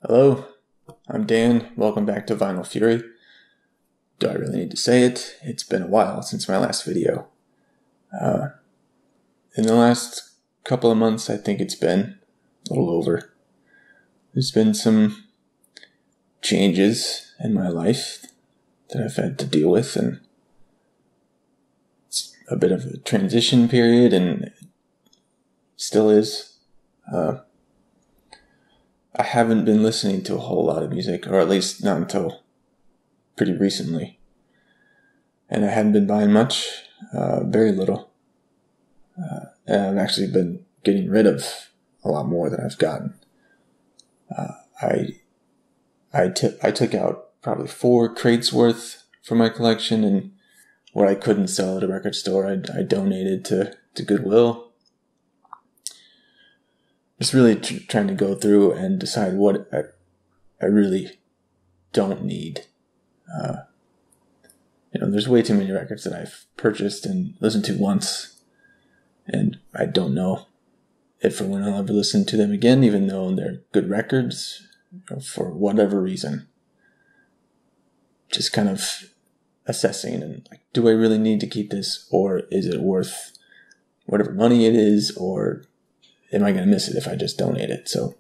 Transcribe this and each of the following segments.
Hello, I'm Dan. Welcome back to Vinyl Fury. Do I really need to say it? It's been a while since my last video. In the last couple of months, I think it's been a little over. There's been some changes in my life that I've had to deal with, and it's a bit of a transition period, and it still is. I haven't been listening to a whole lot of music, or at least not until pretty recently. And I haven't been buying much, very little. And I've actually been getting rid of a lot more than I've gotten. I took out probably 4 crates worth from my collection, and what I couldn't sell at a record store, I donated to Goodwill. Just really trying to go through and decide what I really don't need. There's way too many records that I've purchased and listened to once, and I don't know if or when I'll ever listen to them again, even though they're good records, for whatever reason. Just kind of assessing and do I really need to keep this, or is it worth whatever money it is, or am I going to miss it if I just donate it? So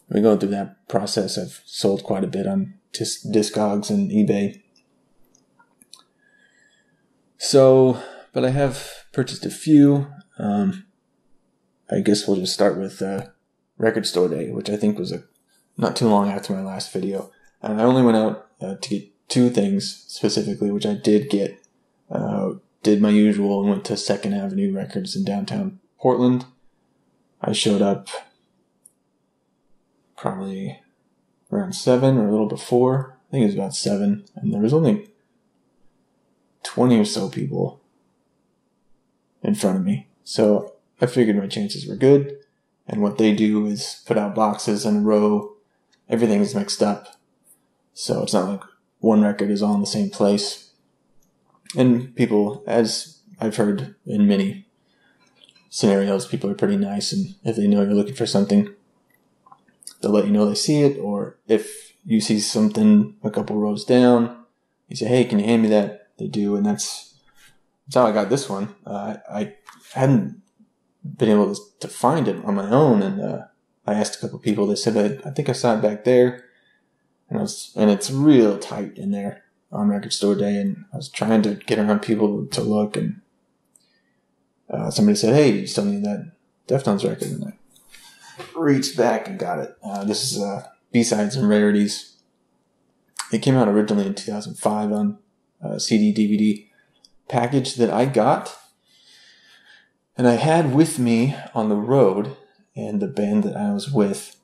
we're going through that process. I've sold quite a bit on Discogs and eBay. But I have purchased a few. I guess we'll just start with Record Store Day, which I think was not too long after my last video. And I only went out to get 2 things specifically, which I did get. Did my usual and went to 2nd Avenue Records in downtown Portland. I showed up probably around 7 or a little before. I think it was about 7. And there was only 20 or so people in front of me. So I figured my chances were good. And what they do is put out boxes in a row. Everything is mixed up. So it's not like one record is all in the same place. And people, as I've heard in many scenarios, people are pretty nice, and if they know you're looking for something, they'll let you know they see it. Or if you see something a couple rows down, you say, hey, can you hand me that? They do, and that's how I got this one. I hadn't been able to find it on my own, and I asked a couple people. They said, I think I saw it back there, and it's real tight in there on Record Store Day, and I was trying to get around people to look, and somebody said, hey, you still need that Deftones record? And I reached back and got it. This is B-Sides and Rarities. It came out originally in 2005 on a CD-DVD package that I got. And I had with me on the road, and the band that I was with,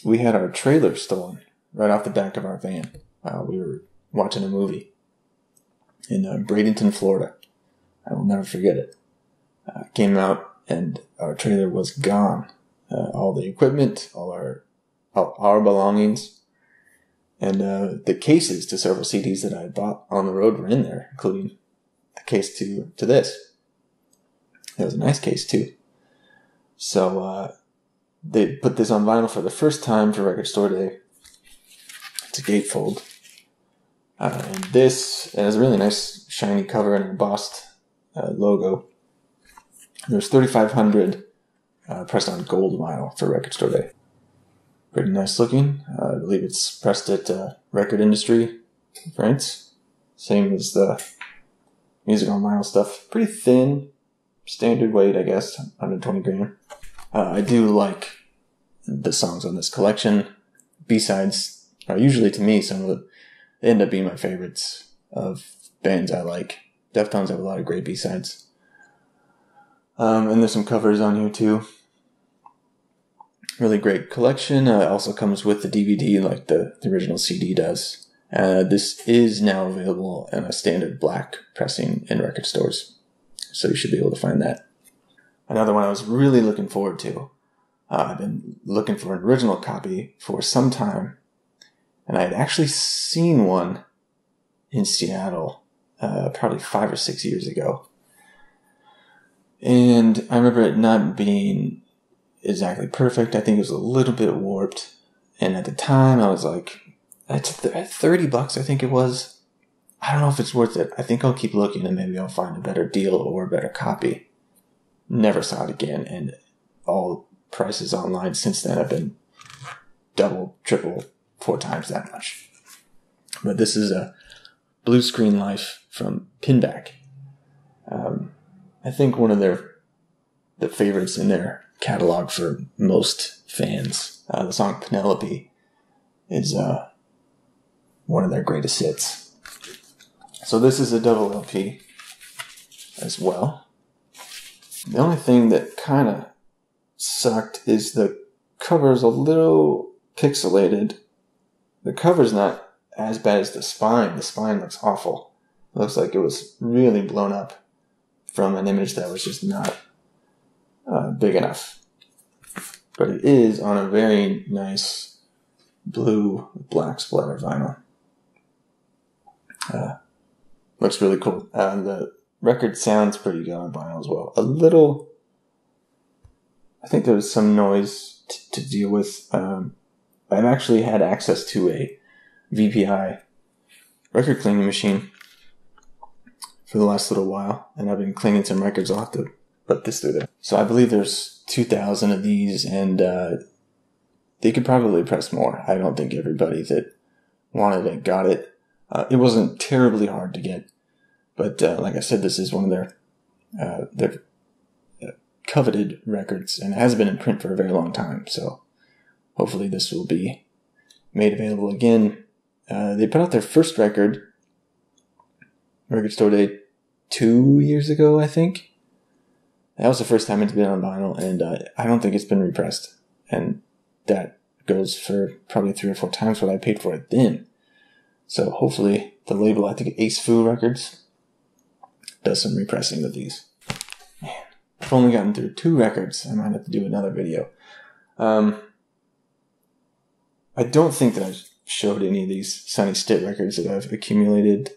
we had our trailer stolen right off the back of our van. We were watching a movie in Bradenton, Florida. I will never forget it. Came out and our trailer was gone. All the equipment, all our belongings, and the cases to several CDs that I had bought on the road were in there, including the case to this. It was a nice case too. So they put this on vinyl for the first time for Record Store Day. It's a gatefold. And it has a really nice shiny cover and embossed logo. There's 3,500 pressed on gold vinyl for Record Store Day. Pretty nice looking. I believe it's pressed at Record Industry in France. Same as the music on vinyl stuff. Pretty thin, standard weight, I guess, 120 gram. I do like the songs on this collection. B-sides are usually, to me, they end up being my favorites of bands I like. Deftones have a lot of great B-sides. And there's some covers on here too. Really great collection. Also comes with the DVD like the original CD does. This is now available in a standard black pressing in record stores. So you should be able to find that. Another one I was really looking forward to. I've been looking for an original copy for some time. And I had actually seen one in Seattle probably 5 or 6 years ago. And I remember it not being exactly perfect. I think it was a little bit warped. And at the time, I was like, that's $30, I think it was. I don't know if it's worth it. I think I'll keep looking and maybe I'll find a better deal or a better copy. Never saw it again. And all prices online since then have been double, triple, 4 times that much. But this is a Blue Screen Life from Pinback. I think one of the favorites in their catalog for most fans. The song Penelope is one of their greatest hits. So this is a double LP as well. The only thing that kind of sucked is the cover's a little pixelated. The cover's not as bad as the spine. The spine looks awful. It looks like it was really blown up from an image that was just not big enough. But it is on a very nice blue black splatter vinyl. Looks really cool. The record sounds pretty good on vinyl as well. A little, I think there was some noise to deal with. I've actually had access to a VPI record cleaning machine for the last little while, and I've been cleaning some records. I'll have to put this through there. So I believe there's 2,000 of these, and they could probably press more. I don't think everybody that wanted it got it. It wasn't terribly hard to get, but like I said, this is one of their coveted records, and it has been in print for a very long time. So hopefully this will be made available again. They put out their first record, Record Store Day, 2 years ago, I think. That was the first time it's been on vinyl, and I don't think it's been repressed. And that goes for probably 3 or 4 times what I paid for it then. So hopefully the label, I think Ace Fu Records, does some repressing of these. Man, I've only gotten through 2 records. I might have to do another video. I don't think that I've showed any of these Sonny Stitt records that I've accumulated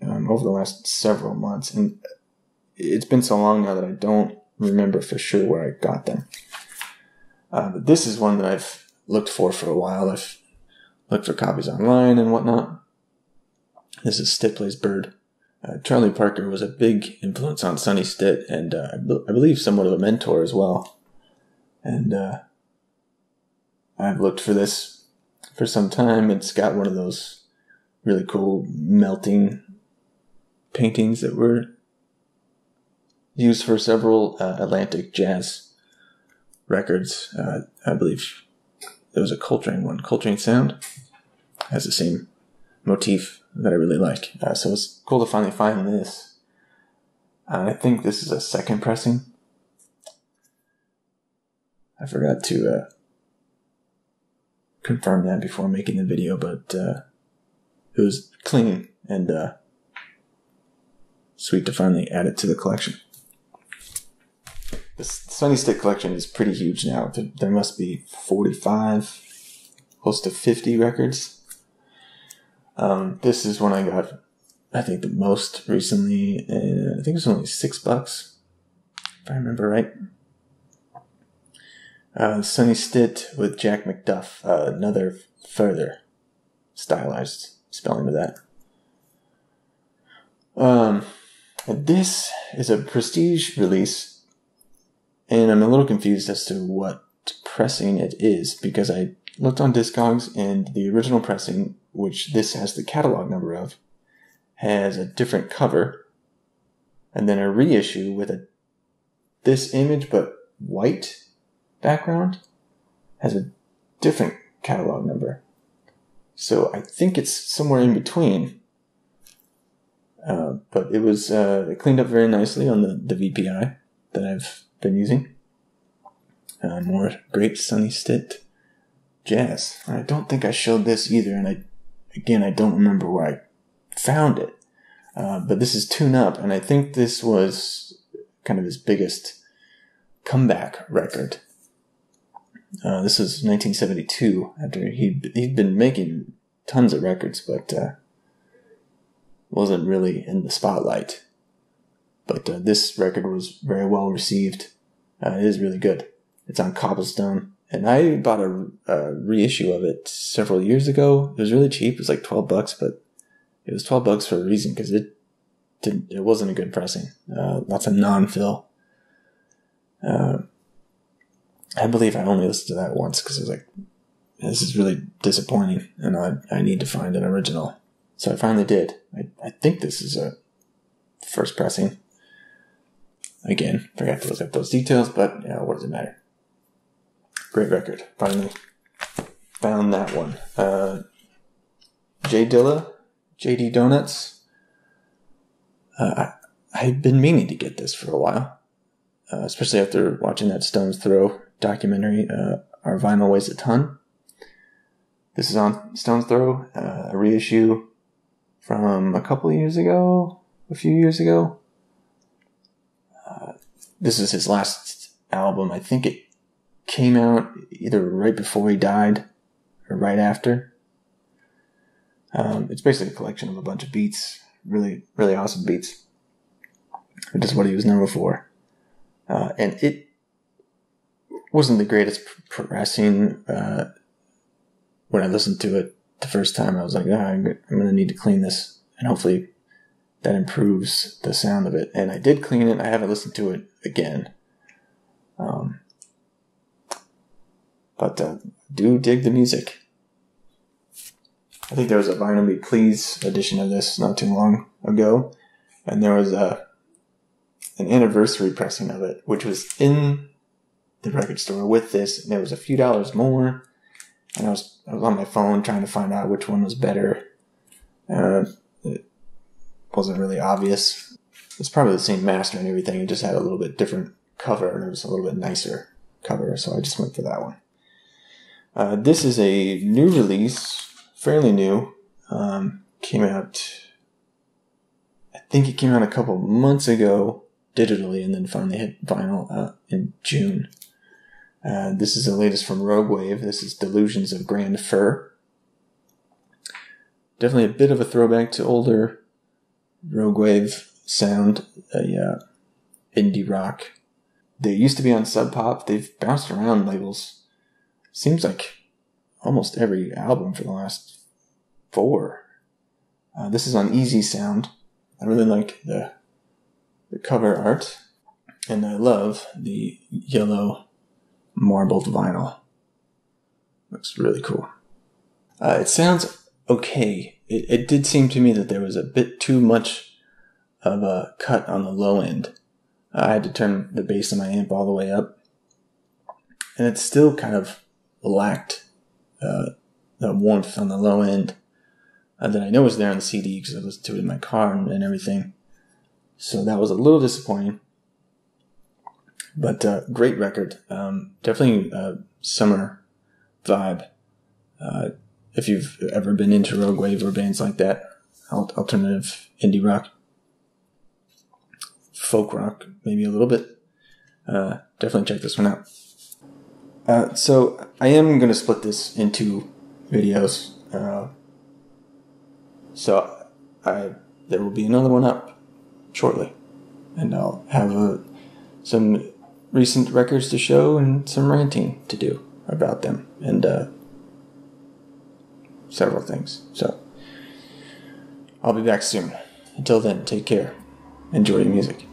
over the last several months. And it's been so long now that I don't remember for sure where I got them. But this is one that I've looked for a while. I've looked for copies online and whatnot. This is Stitt Plays Bird. Charlie Parker was a big influence on Sonny Stitt, and I believe somewhat of a mentor as well. And I've looked for this for some time. It's got one of those really cool melting paintings that were used for several Atlantic jazz records. I believe there was a Coltrane one. Coltrane Sound has the same motif that I really like. So it's cool to finally find this. I think this is a second pressing. I forgot to confirm that before making the video, but it was clean and sweet to finally add it to the collection. The Sonny Stitt collection is pretty huge now. There must be 45, close to 50 records. This is one I got, I think, the most recently. I think it was only $6, if I remember right. Sonny Stitt with Jack McDuff, another further stylized spelling of that. This is a Prestige release, and I'm a little confused as to what pressing it is, because I looked on Discogs, and the original pressing, which this has the catalog number of, has a different cover, and then a reissue with this image but white background has a different catalog number. So I think it's somewhere in between. But it was cleaned up very nicely on the VPI that I've been using. More great Sonny Stitt jazz. I don't think I showed this either, and I don't remember where I found it. But this is Tune Up, and I think this was kind of his biggest comeback record. This was 1972, after he'd been making tons of records, but wasn't really in the spotlight. But this record was very well received. It is really good. It's on Cobblestone. And I bought a reissue of it several years ago. It was really cheap. It was like $12, but it was $12 for a reason, because it wasn't a good pressing. Lots of non-fill. I believe I only listened to that once because I was like, this is really disappointing, and I need to find an original. So I finally did. I think this is a first pressing. Again, forgot to look up those details, but what does it matter? Great record. Finally found that one. J Dilla, JD Donuts. I've been meaning to get this for a while, especially after watching that Stones Throw documentary, Our Vinyl Weighs a Ton. This is on Stones Throw, a reissue from a few years ago. This is his last album. I think it came out either right before he died or right after. It's basically a collection of a bunch of beats, really, really awesome beats, which is what he was known for. And it wasn't the greatest pressing. When I listened to it the first time, I was like, I'm going to need to clean this, and hopefully that improves the sound of it. And I did clean it. I haven't listened to it again. But do dig the music. I think there was a Vinyl Me Please edition of this not too long ago, and there was an anniversary pressing of it, which was in the record store with this, and it was a few dollars more. And I was on my phone trying to find out which one was better. It wasn't really obvious. It's probably the same master and everything. It just had a little bit different cover, and it was a little bit nicer cover, so I just went for that one. This is a new release, fairly new. Came out, I think it came out a couple months ago digitally, and then finally hit vinyl in June. This is the latest from Rogue Wave. This is Delusions of Grand Fur. Definitely a bit of a throwback to older Rogue Wave sound, indie rock. They used to be on Sub Pop. They've bounced around labels. Seems like almost every album for the last 4. This is on Easy Sound. I really like the cover art, and I love the yellow marbled vinyl. Looks really cool. It sounds okay. It did seem to me that there was a bit too much of a cut on the low end. I had to turn the bass on my amp all the way up, and it still kind of lacked the warmth on the low end that I know was there on the CD because I listened to it in my car and everything. So that was a little disappointing. But great record. Definitely a summer vibe. If you've ever been into Rogue Wave or bands like that, alternative indie rock, folk rock, maybe a little bit, definitely check this one out. So I am going to split this into videos. So there will be another one up shortly, and I'll have some recent records to show and some ranting to do about them, and several things. So I'll be back soon. Until then, take care. Enjoy your music.